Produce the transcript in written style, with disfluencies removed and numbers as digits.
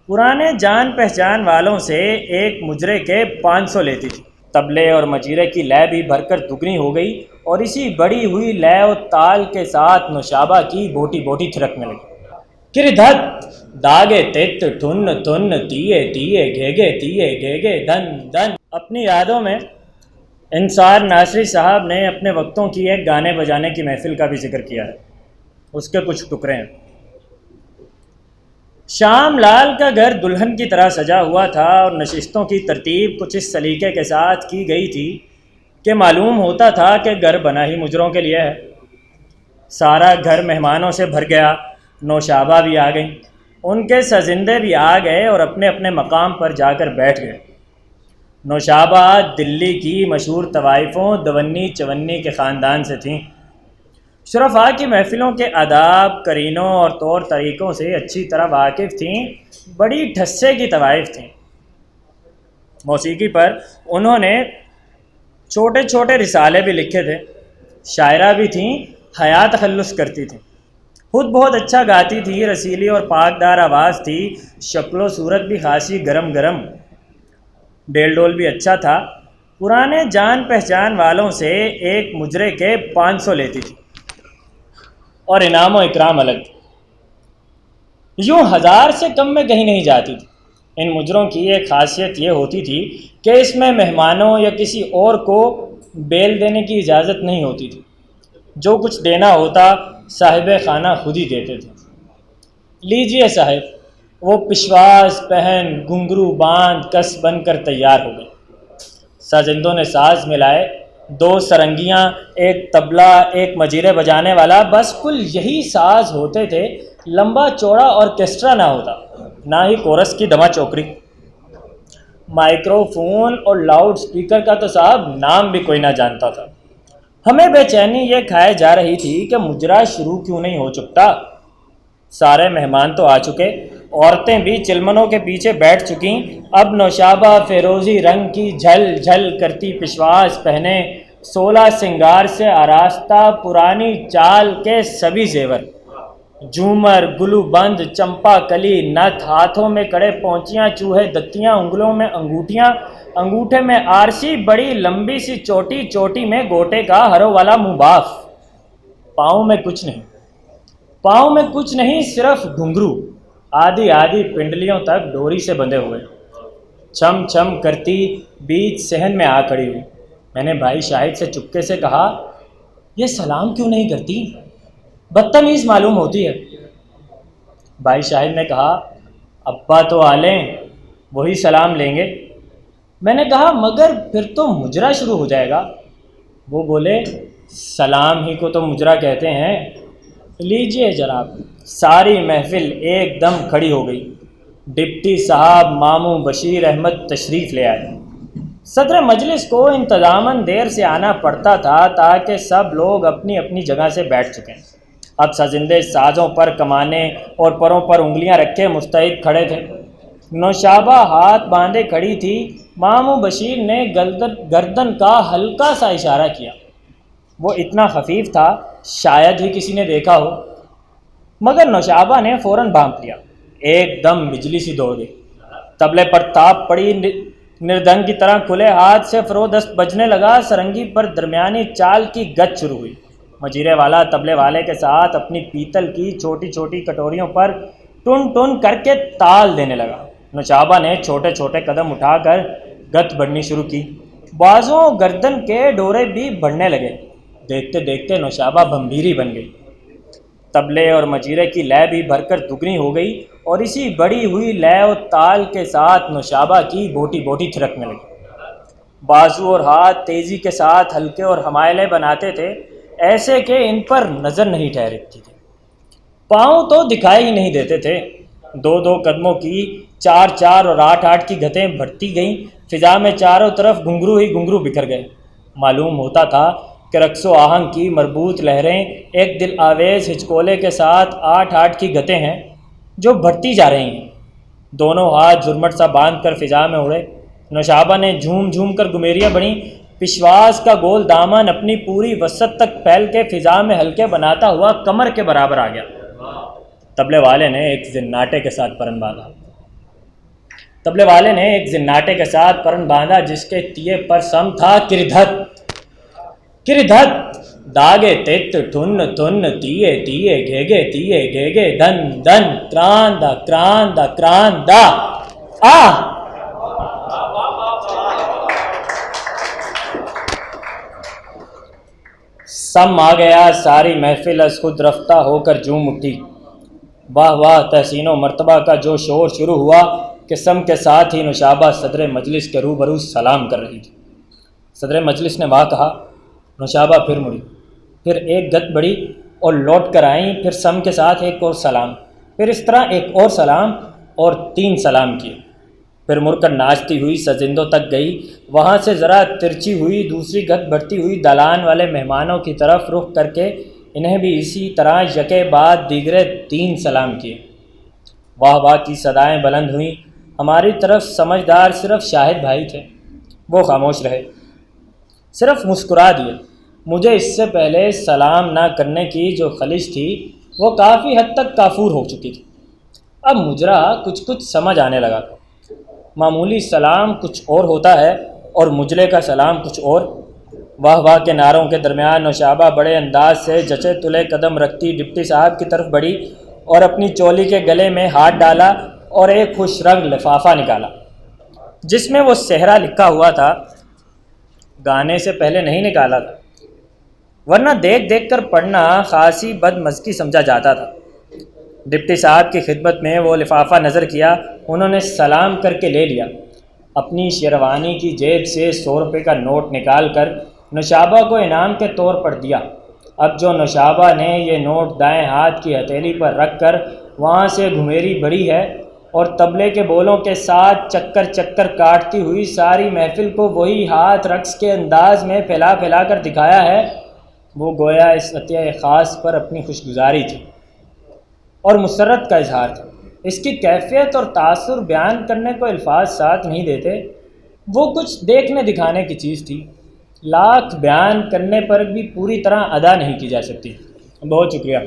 پرانے جان پہچان والوں سے ایک مجرے کے 500 لیتی تھی۔ طبلے اور مجیرے کی لے بھی بھر کر دگنی ہو گئی اور اسی بڑی ہوئی لے و تال کے ساتھ نوشابہ کی بوٹی بوٹی تھرکنے لگی۔ کردھت داگے تت ٹھن ٹھن تیے تیے گھیگے تیے گھیگے دھن دھن۔ اپنی یادوں میں انصار ناصری صاحب نے اپنے وقتوں کی ایک گانے بجانے کی محفل کا بھی ذکر کیا ہے۔ اس کے کچھ ٹکڑے ہیں۔ شام لال کا گھر دلہن کی طرح سجا ہوا تھا اور نشستوں کی ترتیب کچھ اس سلیقے کے ساتھ کی گئی تھی کہ معلوم ہوتا تھا کہ گھر بنا ہی مجروں کے لیے ہے۔ سارا گھر مہمانوں سے بھر گیا۔ نوشابہ بھی آ گئیں، ان کے سزندے بھی آ گئے اور اپنے اپنے مقام پر جا کر بیٹھ گئے۔ نوشابہ دلی کی مشہور طوائفوں دونی چونی کے خاندان سے تھیں۔ شرفاء کی محفلوں کے آداب، کرینوں اور طور طریقوں سے اچھی طرح واقف تھیں۔ بڑی ٹھسے کی طوائف تھیں۔ موسیقی پر انہوں نے چھوٹے چھوٹے رسالے بھی لکھے تھے۔ شاعرہ بھی تھیں، حیا تخلص کرتی تھیں، خود بہت اچھا گاتی تھی، رسیلی اور پاکدار آواز تھی، شکل و صورت بھی خاصی گرم گرم، ڈیل ڈول بھی اچھا تھا۔ پرانے جان پہچان والوں سے ایک مجرے کے 500 لیتی تھی اور انعام و اکرام الگ تھے۔ یوں 1000 سے کم میں کہیں نہیں جاتی تھی۔ ان مجروں کی ایک خاصیت یہ ہوتی تھی کہ اس میں مہمانوں یا کسی اور کو بیل دینے کی اجازت نہیں ہوتی تھی۔ جو کچھ دینا ہوتا صاحب خانہ خود ہی دیتے تھے۔ لیجئے صاحب، وہ پشواس پہن گھنگرو باندھ کس بن کر تیار ہو گئی۔ سازندوں نے ساز ملائے، 2 سرنگیاں، ایک طبلہ، ایک مجیرے بجانے والا، بس کل یہی ساز ہوتے تھے۔ لمبا چوڑا آرکیسٹرا نہ ہوتا، نہ ہی کورس کی دما چوکری۔ مائکرو فون اور لاؤڈ سپیکر کا تو صاحب نام بھی کوئی نہ جانتا تھا۔ ہمیں بے چینی یہ کھائے جا رہی تھی کہ مجرا شروع کیوں نہیں ہو چکتا۔ سارے مہمان تو آ چکے، عورتیں بھی چلمنوں کے پیچھے بیٹھ چکیں۔ اب نوشابہ فیروزی رنگ کی جھل جھل کرتی پشواس پہنے، 16 سنگار سے آراستہ، پرانی چال کے سبھی زیور، جھومر، گلو بند، چمپا کلی، نتھ، ہاتھوں میں کڑے پونچیاں، چوہے دتیاں، انگلوں میں انگوٹھیاں، انگوٹھے میں آرسی، بڑی لمبی سی چوٹی، چوٹی میں گوٹے کا ہرو والا منہ باف۔ پاؤں میں کچھ نہیں، صرف گھنگرو، آدھی آدھی پنڈلیوں تک ڈوری سے بندھے ہوئے۔ چھم چھم کرتی بیچ صحن میں آ کھڑی ہوئی۔ میں نے بھائی شاہد سے چپکے سے کہا، یہ سلام کیوں نہیں کرتی؟ بدتمیز معلوم ہوتی ہے۔ بھائی شاہد نے کہا، ابا تو آ لیں، وہی سلام لیں گے۔ میں نے کہا، مگر پھر تو مجرا شروع ہو جائے گا۔ وہ بولے، سلام ہی کو تو مجرا کہتے ہیں۔ لیجئے جناب۔ ساری محفل ایک دم کھڑی ہو گئی۔ ڈپٹی صاحب ماموں بشیر احمد تشریف لے آئے۔ صدر مجلس کو انتظاماً دیر سے آنا پڑتا تھا تاکہ سب لوگ اپنی اپنی جگہ سے بیٹھ چکیں۔ اب سازندے سازوں پر کمانے اور پروں پر انگلیاں رکھے مستعد کھڑے تھے۔ نوشابہ ہاتھ باندھے کھڑی تھی۔ ماموں بشیر نے گردن کا ہلکا سا اشارہ کیا۔ وہ اتنا خفیف تھا شاید ہی کسی نے دیکھا ہو، مگر نوشابہ نے فوراً بھانپ لیا۔ ایک دم بجلی سی دوڑ گئی۔ طبلے پر تاپ پڑی، نردنگ کی طرح کھلے ہاتھ سے فرودست بجنے لگا۔ سرنگی پر درمیانی چال کی گت شروع ہوئی۔ مجیرے والا طبلے والے کے ساتھ اپنی پیتل کی چھوٹی چھوٹی کٹوریوں پر ٹن ٹن کر کے تال دینے لگا۔ نوشابہ نے چھوٹے چھوٹے قدم اٹھا کر گت بڑھنی شروع کی۔ بازوں گردن کے ڈورے بھی بڑھنے لگے۔ دیکھتے دیکھتے نوشابہ بھمبیری بن گئی۔ طبلے اور مجیرے کی لے بھی بھر کر دگنی ہو گئی اور اسی بڑی ہوئی لے و تال کے ساتھ نوشابہ کی بوٹی بوٹی تھرکنے لگی۔ بازو اور ہاتھ تیزی کے ساتھ ہلکے اور حمائلے بناتے تھے، ایسے کہ ان پر نظر نہیں ٹھہرتی تھی۔ پاؤں تو دکھائی ہی نہیں دیتے تھے۔ 2 قدموں کی 4 اور 8 کی گھتیں بڑھتی گئیں۔ فضا میں چاروں طرف گھنگرو ہی گھنگرو بکھر گئے۔ معلوم ہوتا تھا کہ رقص و آہنگ کی مربوط لہریں ایک دل آویز ہچکولے کے ساتھ 8 کی گھتیں ہیں جو بڑھتی جا رہی ہیں۔ دونوں ہاتھ جھرمٹ سا باندھ کر فضا میں اڑے۔ نوشابہ نے جھوم جھوم کر گمیریاں بڑھیں۔ پشواس کا گول دامن اپنی پوری وسعت تک پھیل کے فضا میں ہلکے بناتا ہوا کمر کے برابر آ گیا۔ طبلے والے نے ایک زناٹے کے ساتھ پرن باندھا۔ طبلے والے نے ایک زناٹے کے ساتھ پرن باندھا جس کے تیے پر سم تھا کردھت کردھت، داگے تت ٹھن تھن تیے تیے گھیگے تیے گھیگے دھن دھن کراندہ کراندہ کراندہ آ سم آ گیا، ساری محفل از خود رفتہ ہو کر جھوم اٹھی۔ واہ واہ، تحسین و مرتبہ کا جو شور شروع ہوا کہ سم کے ساتھ ہی نوشابہ صدر مجلس کے روبرو سلام کر رہی تھی۔ صدر مجلس نے واہ کہا، نوشابہ پھر مڑی، پھر ایک گت بڑھی اور لوٹ کر آئیں، پھر سم کے ساتھ ایک اور سلام، پھر اس طرح ایک اور سلام اور 3 سلام کیے۔ پھر مڑ کر ناچتی ہوئی سزندوں تک گئی، وہاں سے ذرا ترچی ہوئی دوسری گت بڑھتی ہوئی دالان والے مہمانوں کی طرف رخ کر کے انہیں بھی اسی طرح یکے بعد دیگرے 3 سلام کیے۔ واہ واہ کی صدائیں بلند ہوئیں۔ ہماری طرف سمجھدار صرف شاہد بھائی تھے، وہ خاموش رہے، صرف مسکرا دیے۔ مجھے اس سے پہلے سلام نہ کرنے کی جو خلش تھی وہ کافی حد تک کافور ہو چکی تھی۔ اب مجرا کچھ سمجھ آنے لگا تھا۔ معمولی سلام کچھ اور ہوتا ہے اور مجلے کا سلام کچھ اور۔ واہ واہ کے نعروں کے درمیان نوشابہ بڑے انداز سے جچے تلے قدم رکھتی ڈپٹی صاحب کی طرف بڑھی اور اپنی چولی کے گلے میں ہاتھ ڈالا اور ایک خوش رنگ لفافہ نکالا جس میں وہ صحرا لکھا ہوا تھا۔ گانے سے پہلے نہیں نکالا تھا، ورنہ دیکھ دیکھ کر پڑھنا خاصی بدمزگی سمجھا جاتا تھا۔ ڈپٹی صاحب کی خدمت میں وہ لفافہ نظر کیا، انہوں نے سلام کر کے لے لیا۔ اپنی شیروانی کی جیب سے 100 روپے کا نوٹ نکال کر نوشابہ کو انعام کے طور پر دیا۔ اب جو نوشابہ نے یہ نوٹ دائیں ہاتھ کی ہتھیلی پر رکھ کر وہاں سے گھمیری بڑھی ہے اور طبلے کے بولوں کے ساتھ چکر چکر کاٹتی ہوئی ساری محفل کو وہی ہاتھ رقص کے انداز میں پھیلا پھیلا کر دکھایا ہے، وہ گویا اس عطیہ خاص پر اپنی خوشگزاری تھی اور مسرت کا اظہار تھا۔ اس کی کیفیت اور تاثر بیان کرنے کو الفاظ ساتھ نہیں دیتے، وہ کچھ دیکھنے دکھانے کی چیز تھی، لاکھ بیان کرنے پر بھی پوری طرح ادا نہیں کی جا سکتی۔ بہت شکریہ۔